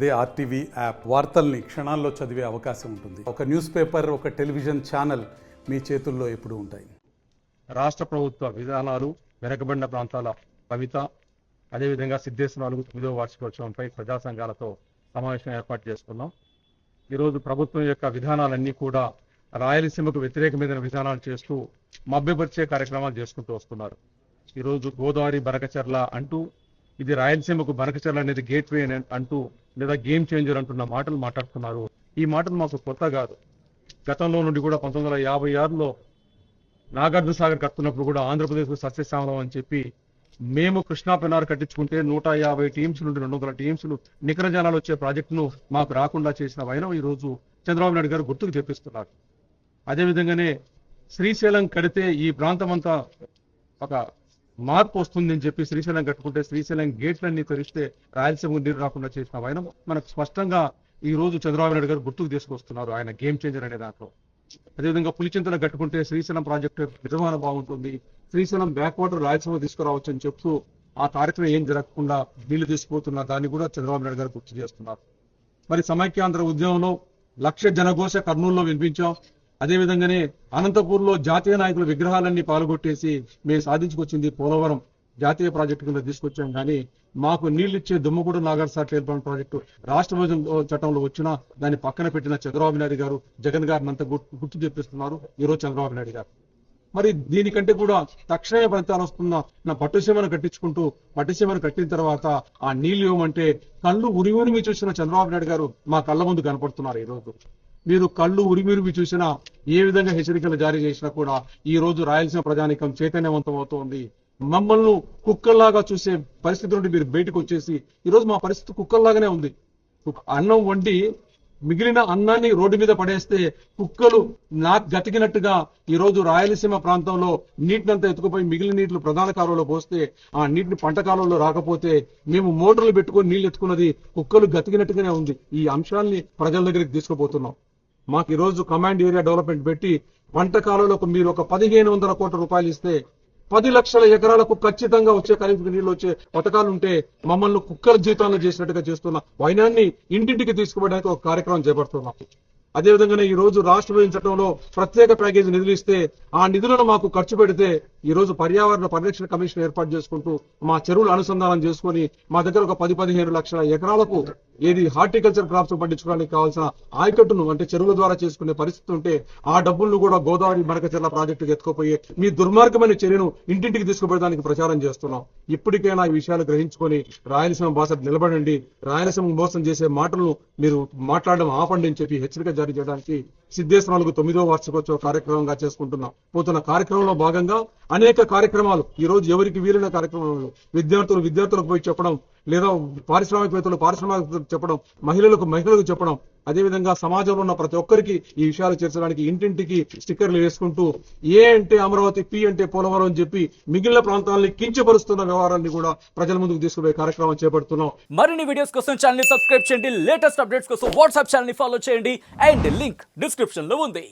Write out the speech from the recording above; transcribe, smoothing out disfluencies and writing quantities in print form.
అదే RTV app వార్తల్ని క్షణాల్లో చదివే అవకాశం ఉంటుంది. ఒక న్యూస్ పేపర్, ఒక టెలివిజన్ ఛానల్ మీ చేతుల్లో ఎప్పుడూ ఉంటాయి. రాష్ట్ర ప్రభుత్వ విధానాలు, వెనుకబడిన ప్రాంతాల కవిత, అదేవిధంగా సిద్ధేశ్వర 9వ వార్షికోత్సవంపై ప్రజా సంఘాలతో సమావేశం ఏర్పాటు చేసుకున్నాం. ఈరోజు ప్రభుత్వం యొక్క విధానాలన్నీ కూడా రాయలసీమకు వ్యతిరేకమైన విధానాలు చేస్తూ మభ్యపరిచే కార్యక్రమాలు చేసుకుంటూ వస్తున్నారు. ఈరోజు గోదావరి బనకచెర్ల అంటూ, ఇది రాయలసీమకు బనకచెర్ల అనేది గేట్వే అంటూ, లేదా గేమ్ చేంజర్ అంటున్న మాటలు మాట్లాడుతున్నారు. ఈ మాటలు మాకు కొత్త కాదు. గతంలో నుండి కూడా 1956లో నాగార్జున సాగర్ కడుతున్నప్పుడు కూడా ఆంధ్రప్రదేశ్కు సస్యశ్యామలం అని చెప్పి మేము కృష్ణా పెనార్ కట్టించుకుంటే 150 టీమ్స్ నుండి 200 టీమ్స్లు నికర జనాలు వచ్చే ప్రాజెక్టును మాకు రాకుండా చేసిన వైనం ఈరోజు చంద్రబాబు నాయుడు గారు గుర్తుకు తెప్పిస్తున్నారు. అదేవిధంగానే శ్రీశైలం కడితే ఈ ప్రాంతం అంతా ఒక మార్పు వస్తుందని చెప్పి శ్రీశైలం కట్టుకుంటే శ్రీశైలం గేట్లన్నీ తెరిస్తే రాయలసీమకు నీరు రాకుండా చేసిన వైనం మనకు స్పష్టంగా ఈ రోజు చంద్రబాబు నాయుడు గారు గుర్తుకు తీసుకొస్తున్నారు, ఆయన గేమ్ చేంజర్ అనే దాంట్లో. అదేవిధంగా పులిచింతల కట్టుకుంటే శ్రీశైలం ప్రాజెక్టు నిర్వహణ బాగుంటుంది, శ్రీశైలం బ్యాక్ వాటర్ రాయలసీమ తీసుకురావచ్చు అని చెప్తూ ఆ కార్యక్రమం ఏం జరగకుండా నీళ్లు తీసుకుపోతున్న దాన్ని కూడా చంద్రబాబు నాయుడు గారు గుర్తు చేస్తున్నారు. మరి సమైక్యాంధ్ర ఉద్యమంలో 1,00,000 జనఘోష కర్నూలులో వినిపించాం. అదేవిధంగానే అనంతపూర్లో జాతీయ నాయకుల విగ్రహాలన్నీ పాల్గొట్టేసి మేము సాధించుకొచ్చింది పోలవరం జాతీయ ప్రాజెక్టు కింద తీసుకొచ్చాం. కానీ మాకు నీళ్లిచ్చే దుమ్మగూడ నాగార్జున ఎయిర్పోర్ట్ ప్రాజెక్టు రాష్ట్ర విభజన చట్టంలో వచ్చినా దాన్ని పక్కన పెట్టిన చంద్రబాబు నాయుడు గారు, జగన్ గారిని అంతా గుర్తు చెప్పిస్తున్నారు ఈరోజు చంద్రబాబు నాయుడు గారు. మరి దీనికంటే కూడా తక్షణమే ఫలితాలు వస్తున్న నా పట్టుసీమను కట్టించుకుంటూ, పట్టుసీమను కట్టిన తర్వాత ఆ నీళ్లు ఇవ్వమంటే కళ్ళు ఉరిమి చూసిన చంద్రబాబు నాయుడు గారు మా కళ్ళ ముందు కనపడుతున్నారు. ఈరోజు మీరు కళ్ళు ఉరిమి చూసినా, ఏ విధంగా హెచ్చరికలు జారీ చేసినా కూడా ఈ రోజు రాయలసీమ ప్రజానికం చైతన్యవంతం అవుతోంది. మమ్మల్ని కుక్కల్లాగా చూసే పరిస్థితి నుండి మీరు బయటకు వచ్చేసి, ఈరోజు మా పరిస్థితి కుక్కల్లాగానే ఉంది. అన్నం వండి మిగిలిన అన్నాన్ని రోడ్డు మీద పడేస్తే కుక్కలు గతికినట్టుగా ఈ రోజు రాయలసీమ ప్రాంతంలో నీటినంతా ఎత్తుకుపోయి మిగిలిన నీళ్లు ప్రధాన కాలువలో పోస్తే ఆ నీటిని పంట కాలువలో రాకపోతే మేము మోటార్లు పెట్టుకొని నీళ్లు ఎత్తుకున్నది కుక్కలు గతికినట్టుగానే ఉంది. ఈ అంశాల్ని ప్రజల దగ్గరికి తీసుకుపోతున్నాం. మాకు ఈ రోజు కమాండ్ ఏరియా డెవలప్మెంట్ పెట్టి పంట కాలువలకు మీరు ఒక 1,500 కోట్ల రూపాయలు ఇస్తే 10 లక్షల ఎకరాలకు ఖచ్చితంగా వచ్చే ఖరీఫ్కి నీళ్లు వచ్చే పథకాలు ఉంటే మమ్మల్ని కుక్కల జీవితాలను చేసినట్టుగా చేస్తున్న వైనాన్ని ఇంటింటికి తీసుకుపోవడానికి ఒక కార్యక్రమం చేపడుతున్నాం. అదేవిధంగానే ఈ రోజు రాష్ట్ర విభజన చట్టంలో ప్రత్యేక ప్యాకేజీ నిధులు ఇస్తే ఆ నిధులను మాకు ఖర్చు పెడితే ఈ రోజు పర్యావరణ పరిరక్షణ కమిషన్ ఏర్పాటు చేసుకుంటూ మా చెరువులు అనుసంధానం చేసుకుని మా దగ్గర ఒక 10-15 లక్షల ఎకరాలకు ఏది హార్టికల్చర్ క్రాప్స్ పండించుకోవడానికి కావాల్సిన ఆయకట్టును అంటే చెరువుల ద్వారా చేసుకునే పరిస్థితి ఉంటే ఆ డబ్బులను కూడా గోదావరి బనకచెర్ల ప్రాజెక్టుకు ఎత్తుకుపోయి మీ దుర్మార్గమైన చర్యను ఇంటింటికి తీసుకుపోయడానికి ప్రచారం చేస్తున్నాం. ఇప్పటికైనా ఈ విషయాలు గ్రహించుకొని రాయలసీమ భాష నిలబడండి, రాయలసీమ మోసం చేసే మాటలను మీరు మాట్లాడడం ఆపండి అని చెప్పి హెచ్చరిక జారీ చేయడానికి సిద్ధేశ్వర 9వ వార్షికోత్సవ కార్యక్రమంగా చేసుకుంటున్నాం. పోతున్న కార్యక్రమంలో భాగంగా అనేక కార్యక్రమాలు ఈ రోజు ఎవరికి వీలైన కార్యక్రమాలు విద్యార్థులకు పోయి చెప్పడం, లేదా పారిశ్రామికవేత్తలు చెప్పడం, మహిళలకు చెప్పడం, అదేవిధంగా సమాజంలో ఉన్న ప్రతి ఒక్కరికి ఈ విషయాలు చేర్చడానికి ఇంటింటికి స్టిక్కర్లు వేసుకుంటూ ఏ అంటే అమరావతి, పి అంటే పోలవరం అని చెప్పి మిగిలిన ప్రాంతాలని కించపరుస్తున్న వ్యవహారాన్ని కూడా ప్రజల ముందుకు తీసుకుపోయే కార్యక్రమం చేపడుతున్నాం. మరిన్ని వీడియోస్ కోసం ఛానల్ ని సబ్స్క్రైబ్ చేయండి, లేటెస్ట్ అప్డేట్స్ కోసం వాట్సాప్ ఛానల్ ని ఫాలో చేయండి అండ్ లింక్ డిస్క్రిప్షన్ లో ఉంది.